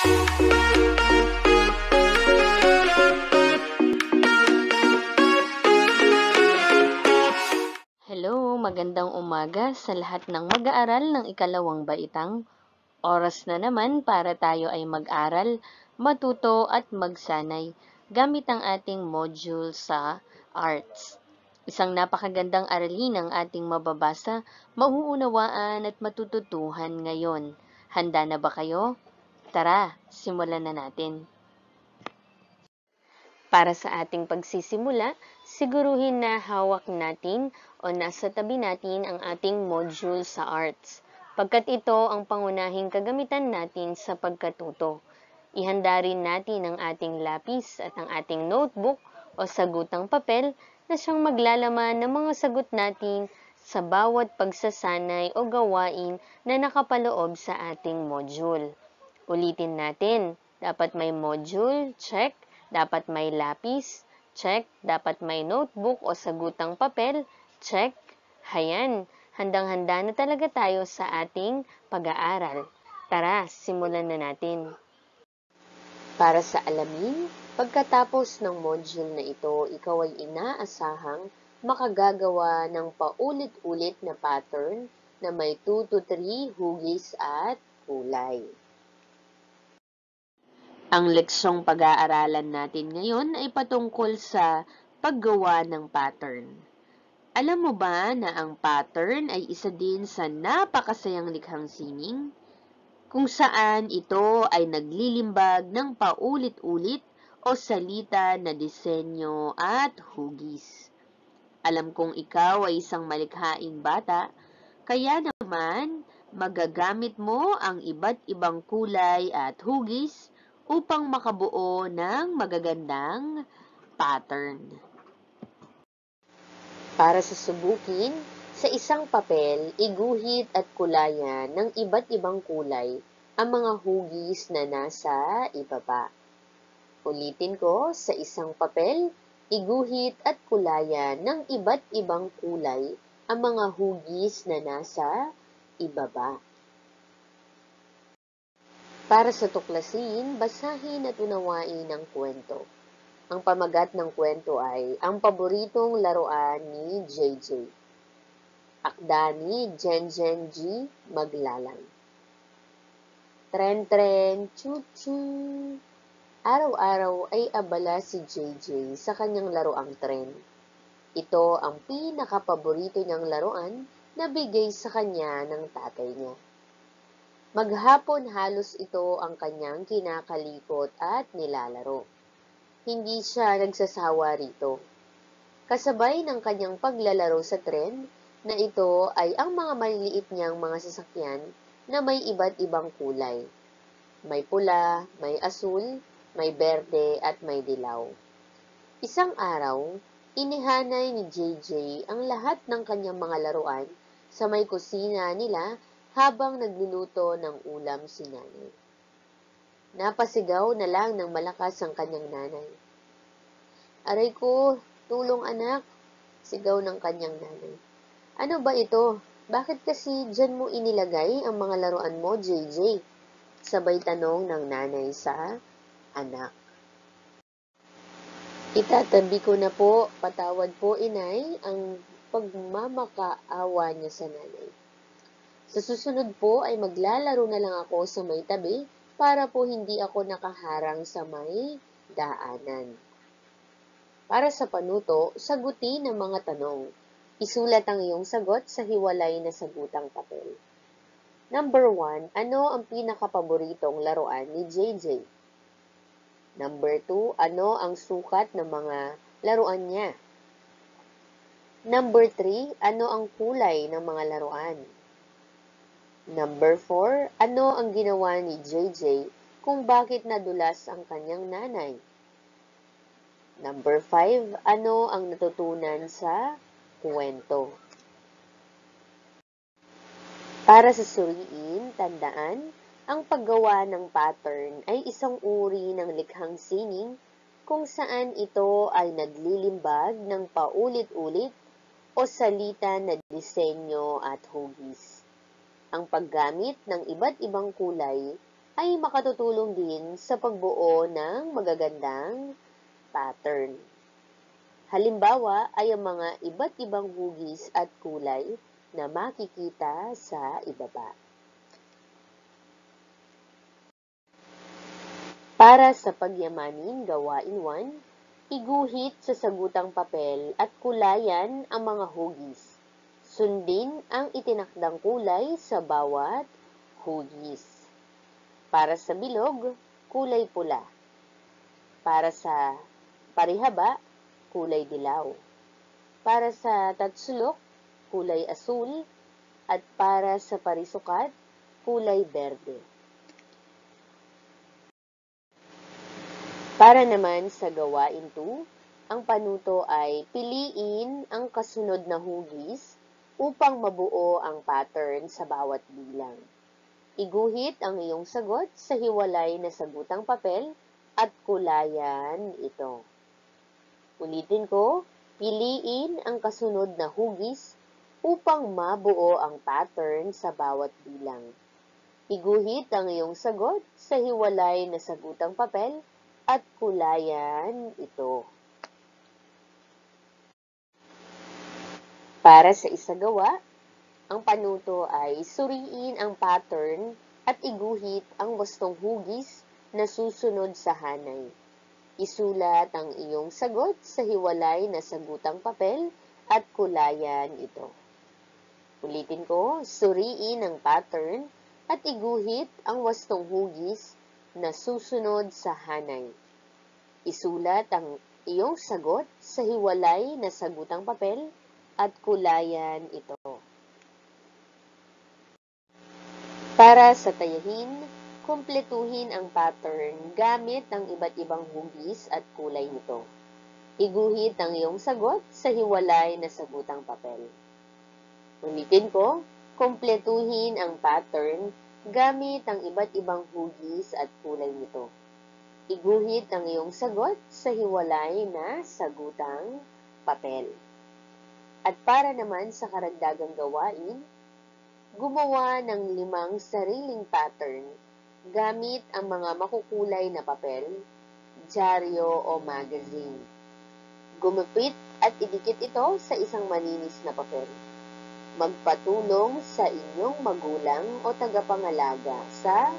Hello, magandang umaga sa lahat ng mag-aaral ng ikalawang baitang. Oras na naman para tayo ay mag-aral, matuto at magsanay gamit ang ating module sa Arts. Isang napakagandang aralin ang ating mababasa, mauunawaan at matututuhan ngayon. Handa na ba kayo? Tara, simulan na natin. Para sa ating pagsisimula, siguruhin na hawak natin o nasa tabi natin ang ating module sa Arts, pagkat ito ang pangunahing kagamitan natin sa pagkatuto. Ihanda rin natin ang ating lapis at ang ating notebook o sagutang papel na siyang maglalaman ng mga sagot natin sa bawat pagsasanay o gawain na nakapaloob sa ating module. Ulitin natin, dapat may module, check. Dapat may lapis, check. Dapat may notebook o sagutang papel, check. Hayan, handang-handa na talaga tayo sa ating pag-aaral. Tara, simulan na natin. Para sa alamin, pagkatapos ng module na ito, ikaw ay inaasahang makagagawa ng paulit-ulit na pattern na may 2 to 3 hugis at kulay. Ang leksyong pag-aaralan natin ngayon ay patungkol sa paggawa ng pattern. Alam mo ba na ang pattern ay isa din sa napakasayang likhang sining? Kung saan ito ay naglilimbag ng paulit-ulit o salita na disenyo at hugis. Alam kong ikaw ay isang malikhaing bata, kaya naman magagamit mo ang iba't ibang kulay at hugis upang makabuo ng magagandang pattern. Para susubukin, sa isang papel, iguhit at kulayan ng iba't ibang kulay ang mga hugis na nasa ibaba. Ulitin ko, sa isang papel, iguhit at kulayan ng iba't ibang kulay ang mga hugis na nasa ibaba. Para sa tuklasin, basahin at unawain ang kwento. Ang pamagat ng kwento ay ang paboritong laruan ni JJ. Akda ni Jenjen G. Maglalang. Tren-tren, choo-choo. Araw-araw ay abala si JJ sa kanyang laruang tren. Ito ang pinakapaborito niyang laruan na bigay sa kanya ng tatay niya. Maghapon halos ito ang kanyang kinakalikot at nilalaro. Hindi siya nagsasawa rito. Kasabay ng kanyang paglalaro sa tren na ito ay ang mga maliliit niyang mga sasakyan na may iba't ibang kulay. May pula, may asul, may berde at may dilaw. Isang araw, inihanay ni JJ ang lahat ng kanyang mga laruan sa may kusina nila habang nagluluto ng ulam si nanay. Napasigaw na lang ng malakas ang kanyang nanay. Aray ko, tulong anak, sigaw ng kanyang nanay. Ano ba ito? Bakit kasi dyan mo inilagay ang mga laruan mo, JJ? Sabay tanong ng nanay sa anak. Itatabi ko na po, patawad po inay, ang pagmamakaawa niya sa nanay. Sa susunod po ay maglalaro na lang ako sa may tabi para po hindi ako nakaharang sa may daanan. Para sa panuto, sagutin ang mga tanong. Isulat ang iyong sagot sa hiwalay na sagutang papel. Number 1, ano ang pinakapaboritong laruan ni JJ? Number 2, ano ang sukat ng mga laruan niya? Number 3, ano ang kulay ng mga laruan? Number 4, ano ang ginawa ni JJ kung bakit nadulas ang kanyang nanay? Number 5, ano ang natutunan sa kwento? Para sa suriin, tandaan, ang paggawa ng pattern ay isang uri ng likhang sining kung saan ito ay naglilimbag ng paulit-ulit o salita na disenyo at hugis. Ang paggamit ng iba't ibang kulay ay makatutulong din sa pagbuo ng magagandang pattern. Halimbawa ay ang mga iba't ibang hugis at kulay na makikita sa ibaba. Para sa pagyamanin gawain 1, iguhit sa sagutang papel at kulayan ang mga hugis. Sundin ang itinakdang kulay sa bawat hugis. Para sa bilog, kulay pula. Para sa parihaba, kulay dilaw. Para sa tatsulok, kulay asul. At para sa parisukat, kulay berde. Para naman sa gawain 2, ang panuto ay piliin ang kasunod na hugis upang mabuo ang pattern sa bawat bilang. Iguhit ang iyong sagot sa hiwalay na sagutang papel at kulayan ito. Ulitin ko, piliin ang kasunod na hugis upang mabuo ang pattern sa bawat bilang. Iguhit ang iyong sagot sa hiwalay na sagutang papel at kulayan ito. Para sa isagawa, ang panuto ay suriin ang pattern at iguhit ang wastong hugis na susunod sa hanay. Isulat ang iyong sagot sa hiwalay na sagutang papel at kulayan ito. Ulitin ko, suriin ang pattern at iguhit ang wastong hugis na susunod sa hanay. Isulat ang iyong sagot sa hiwalay na sagutang papel at kulayan ito. Para sa tayahin, kumpletuhin ang pattern gamit ang iba't ibang hugis at kulay nito. Iguhit ang iyong sagot sa hiwalay na sagutang papel. Ulitin ko, kumpletuhin ang pattern gamit ang iba't ibang hugis at kulay nito. Iguhit ang iyong sagot sa hiwalay na sagutang papel. At para naman sa karagdagang gawain, gumawa ng 5 sariling pattern gamit ang mga makukulay na papel, dyaryo o magazine. Gumupit at idikit ito sa isang malinis na papel. Magpatulong sa inyong magulang o tagapangalaga sa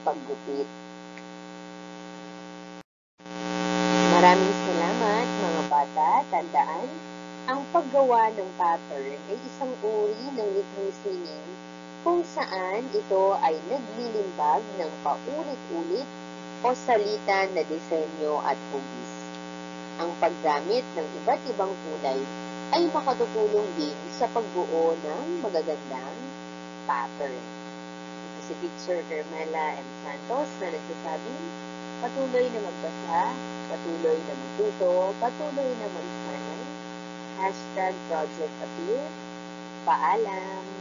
paggupit. Maraming salamat mga bata. Tandaan, ang paggawa ng pattern ay isang uri ng likhang sining kung saan ito ay naglilimbag ng paulit-ulit o salita na disenyo at hugis. Ang paggamit ng iba't ibang kulay ay makatutulong din sa pagbuo ng magagandang pattern. Ito si Teacher Carmela M. Santos na nagsasabing, patuloy na magbasa, patuloy na magtuto, patuloy na magsanay, #ProjectAppear. Paalam!